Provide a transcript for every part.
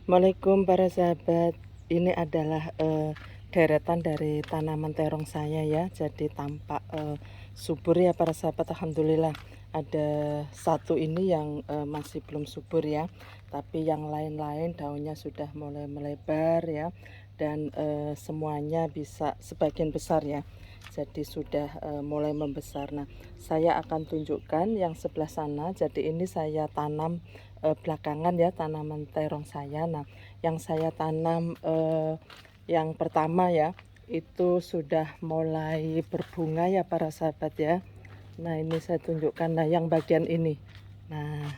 Assalamualaikum para sahabat. Ini adalah deretan dari tanaman terong saya ya. Jadi tampak subur ya para sahabat. Alhamdulillah. Ada satu ini yang masih belum subur ya. Tapi yang lain-lain daunnya sudah mulai melebar ya. Dan semuanya bisa sebagian besar ya. Jadi sudah mulai membesar. Nah, saya akan tunjukkan yang sebelah sana. Jadi ini saya tanam belakangan ya tanaman terong saya. Nah, yang saya tanam yang pertama ya itu sudah mulai berbunga ya para sahabat ya. Nah, ini saya tunjukkan. Nah, yang bagian ini. Nah,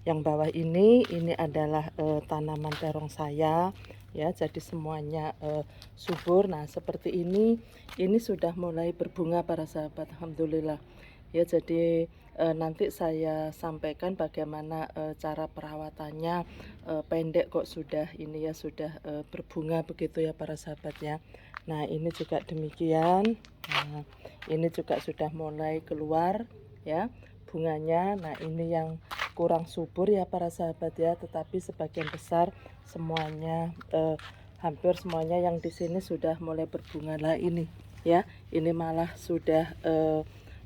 yang bawah ini adalah tanaman terong saya ya. Jadi semuanya subur. Nah, seperti ini sudah mulai berbunga para sahabat. Alhamdulillah. Ya, jadi nanti saya sampaikan bagaimana cara perawatannya. Pendek kok sudah ini ya sudah berbunga begitu ya para sahabat ya. Nah, ini juga demikian. Nah, ini juga sudah mulai keluar ya bunganya. Nah, ini yang kurang subur ya para sahabat ya, tetapi sebagian besar semuanya hampir semuanya yang di sini sudah mulai berbunga lah ini ya. Ini malah sudah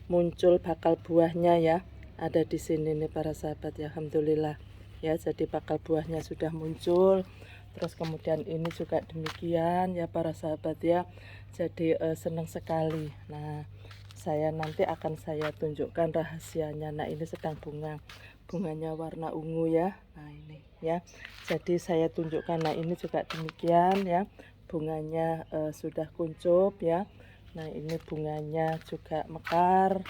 muncul bakal buahnya ya, ada di sini nih para sahabat ya. Alhamdulillah ya, jadi bakal buahnya sudah muncul. Terus kemudian ini juga demikian ya para sahabat ya. Jadi senang sekali. Nah, saya nanti akan saya tunjukkan rahasianya. Nah, ini sedang bunga, bunganya warna ungu ya. Nah, ini ya, jadi saya tunjukkan. Nah, ini juga demikian ya, bunganya sudah kuncup ya. Nah, ini bunganya juga mekar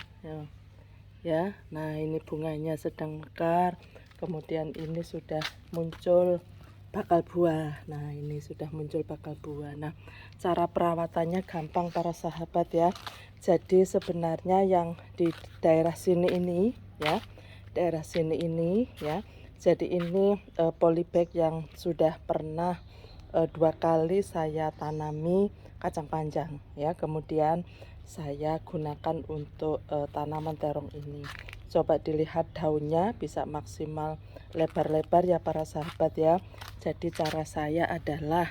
ya. Nah, ini bunganya sedang mekar. Kemudian ini sudah muncul bakal buah. Nah, ini sudah muncul bakal buah. Nah, cara perawatannya gampang para sahabat ya. Jadi sebenarnya yang di daerah sini ini ya, daerah sini ini ya. Jadi ini polybag yang sudah pernah 2 kali saya tanami kacang panjang ya. Kemudian saya gunakan untuk tanaman terong ini. Coba dilihat daunnya bisa maksimal lebar-lebar ya para sahabat ya. Jadi cara saya adalah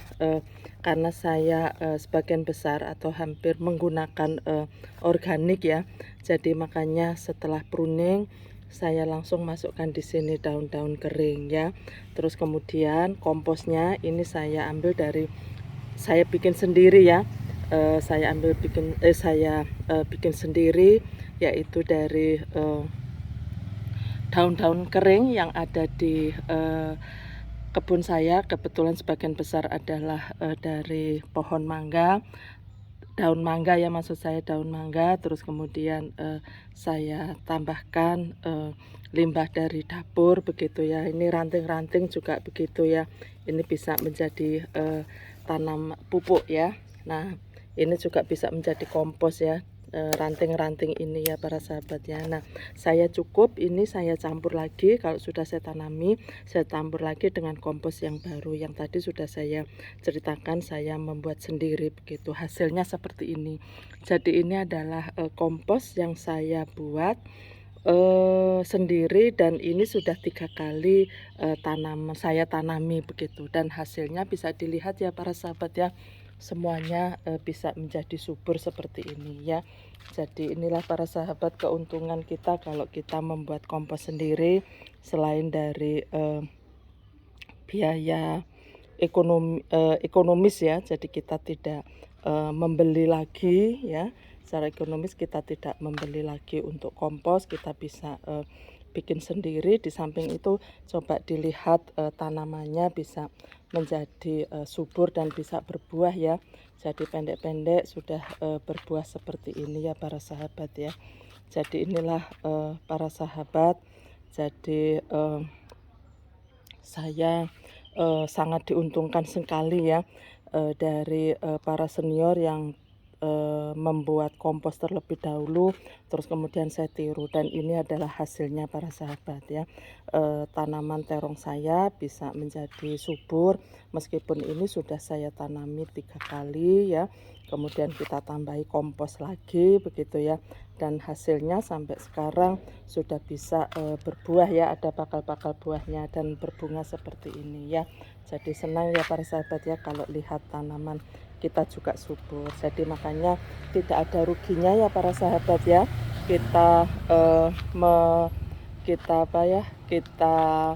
karena saya sebagian besar atau hampir menggunakan organik ya. Jadi makanya setelah pruning saya langsung masukkan di sini daun-daun kering ya. Terus kemudian komposnya ini saya ambil dari, saya bikin sendiri ya. Saya bikin sendiri, yaitu dari daun-daun kering yang ada di kebun saya. Kebetulan sebagian besar adalah dari pohon mangga, daun mangga ya, maksud saya daun mangga. Terus kemudian saya tambahkan limbah dari dapur begitu ya. Ini ranting-ranting juga begitu ya, ini bisa menjadi tanam pupuk ya. Nah, ini juga bisa menjadi kompos ya, ranting-ranting ini ya para sahabat ya. Nah, saya cukup ini saya campur lagi. Kalau sudah saya tanami, saya campur lagi dengan kompos yang baru yang tadi sudah saya ceritakan saya membuat sendiri begitu. Hasilnya seperti ini. Jadi ini adalah kompos yang saya buat sendiri, dan ini sudah 3 kali saya tanami begitu, dan hasilnya bisa dilihat ya para sahabat ya. Semuanya bisa menjadi subur seperti ini ya. Jadi inilah para sahabat keuntungan kita kalau kita membuat kompos sendiri. Selain dari biaya ekonomis ya, jadi kita tidak membeli lagi ya. Secara ekonomis kita tidak membeli lagi untuk kompos, kita bisa bikin sendiri. Di samping itu coba dilihat tanamannya bisa menjadi subur dan bisa berbuah ya. Jadi pendek-pendek sudah berbuah seperti ini ya para sahabat ya. Jadi inilah para sahabat, jadi saya sangat diuntungkan sekali ya dari para senior yang membuat kompos terlebih dahulu, terus kemudian saya tiru dan ini adalah hasilnya para sahabat ya. Tanaman terong saya bisa menjadi subur meskipun ini sudah saya tanami 3 kali ya. Kemudian kita tambahi kompos lagi begitu ya. Dan hasilnya sampai sekarang sudah bisa berbuah ya, ada bakal-bakal buahnya dan berbunga seperti ini ya. Jadi senang ya para sahabat ya kalau lihat tanaman kita juga subur. Jadi makanya tidak ada ruginya ya para sahabat ya. Kita kita apa ya? Kita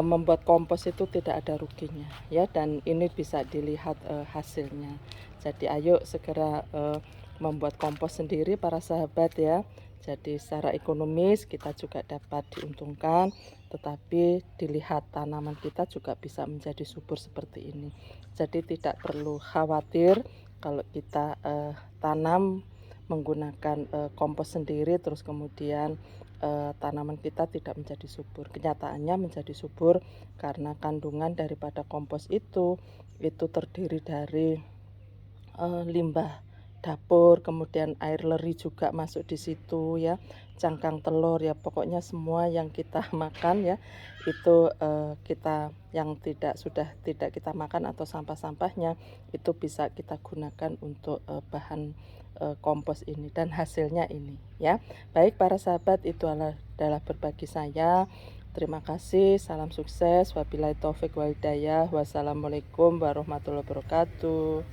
membuat kompos itu tidak ada ruginya ya, dan ini bisa dilihat hasilnya. Jadi ayo segera membuat kompos sendiri para sahabat ya. Jadi secara ekonomis kita juga dapat diuntungkan, tetapi dilihat tanaman kita juga bisa menjadi subur seperti ini. Jadi tidak perlu khawatir kalau kita tanam menggunakan kompos sendiri terus kemudian tanaman kita tidak menjadi subur. Kenyataannya menjadi subur karena kandungan daripada kompos itu terdiri dari limbah dapur, kemudian air leri juga masuk di situ ya, cangkang telur ya, pokoknya semua yang kita makan ya itu kita yang sudah tidak kita makan atau sampah-sampahnya itu bisa kita gunakan untuk bahan kompos ini dan hasilnya ini ya. Baik para sahabat, itu adalah berbagi saya. Terima kasih, salam sukses, wabillahi taufik wal hidayah, wassalamualaikum warahmatullahi wabarakatuh.